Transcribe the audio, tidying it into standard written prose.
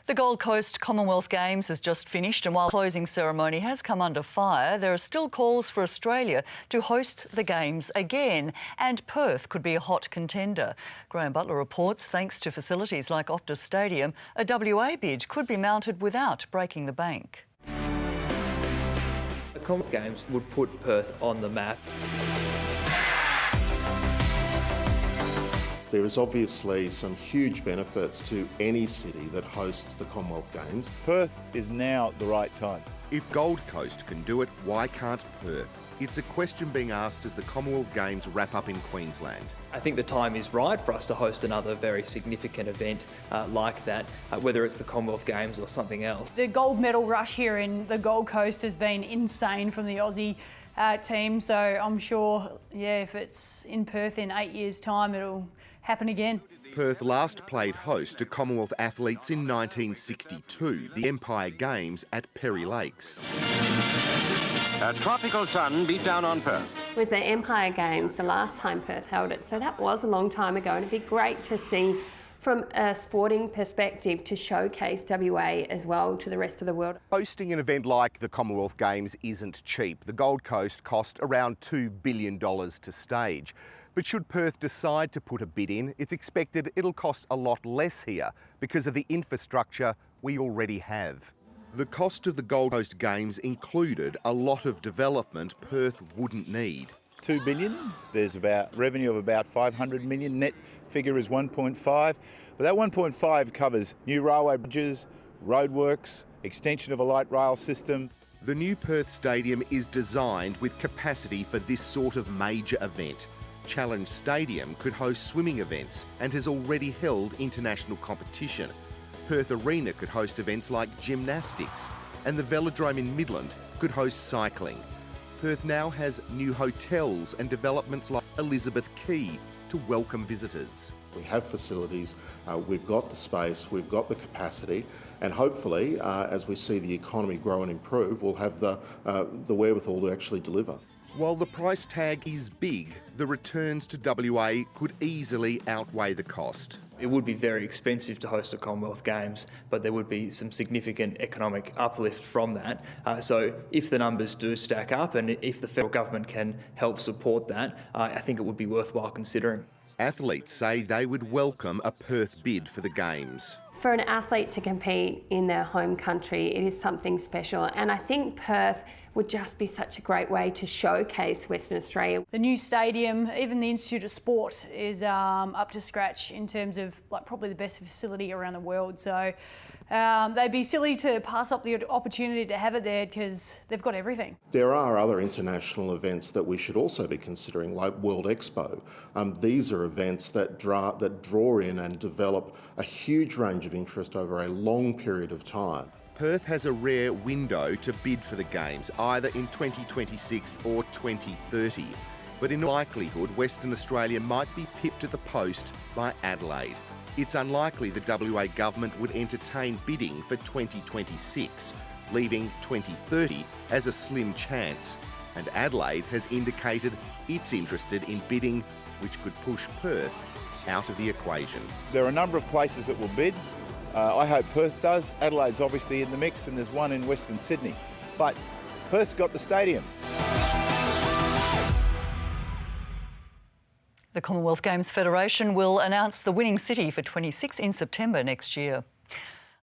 The Gold Coast Commonwealth Games has just finished, and while the closing ceremony has come under fire, there are still calls for Australia to host the Games again, and Perth could be a hot contender. Graham Butler reports, thanks to facilities like Optus Stadium, a WA bid could be mounted without breaking the bank. The Commonwealth Games would put Perth on the map. There is obviously some huge benefits to any city that hosts the Commonwealth Games. Perth is now the right time. If Gold Coast can do it, why can't Perth? It's a question being asked as the Commonwealth Games wrap up in Queensland. I think the time is right for us to host another very significant event like that, whether it's the Commonwealth Games or something else. The gold medal rush here in the Gold Coast has been insane from the Aussie team, so I'm sure, if it's in Perth in 8 years' time, it'll happen again. Perth last played host to Commonwealth athletes in 1962, the Empire Games at Perry Lakes. A tropical sun beat down on Perth. It was the Empire Games the last time Perth held it, so that was a long time ago, and it'd be great to see from a sporting perspective to showcase WA as well to the rest of the world. Hosting an event like the Commonwealth Games isn't cheap. The Gold Coast cost around $2 billion to stage. But should Perth decide to put a bid in, it's expected it'll cost a lot less here because of the infrastructure we already have. The cost of the Gold Coast Games included a lot of development Perth wouldn't need. $2 billion, there's about revenue of about 500 million, net figure is 1.5, but that 1.5 covers new railway bridges, roadworks, extension of a light rail system. The new Perth Stadium is designed with capacity for this sort of major event. Challenge Stadium could host swimming events and has already held international competition. Perth Arena could host events like gymnastics, and the Velodrome in Midland could host cycling. Perth now has new hotels and developments like Elizabeth Quay to welcome visitors. We have facilities, we've got the space, we've got the capacity, and hopefully, as we see the economy grow and improve, we'll have the wherewithal to actually deliver. While the price tag is big, the returns to WA could easily outweigh the cost. It would be very expensive to host a Commonwealth Games, but there would be some significant economic uplift from that. So if the numbers do stack up and if the federal government can help support that, I think it would be worthwhile considering. Athletes say they would welcome a Perth bid for the Games. For an athlete to compete in their home country, it is something special, and I think Perth would just be such a great way to showcase Western Australia. The new stadium, even the Institute of Sport, is up to scratch in terms of probably the best facility around the world. So they'd be silly to pass up the opportunity to have it there because they've got everything. There are other international events that we should also be considering, like World Expo. These are events that draw in and develop a huge range of interest over a long period of time. Perth has a rare window to bid for the Games, either in 2026 or 2030. But in likelihood, Western Australia might be pipped to the post by Adelaide. It's unlikely the WA government would entertain bidding for 2026, leaving 2030 as a slim chance. And Adelaide has indicated it's interested in bidding, which could push Perth out of the equation. There are a number of places that will bid. I hope Perth does. Adelaide's obviously in the mix, and there's one in Western Sydney. But Perth's got the stadium. The Commonwealth Games Federation will announce the winning city for 26 in September next year.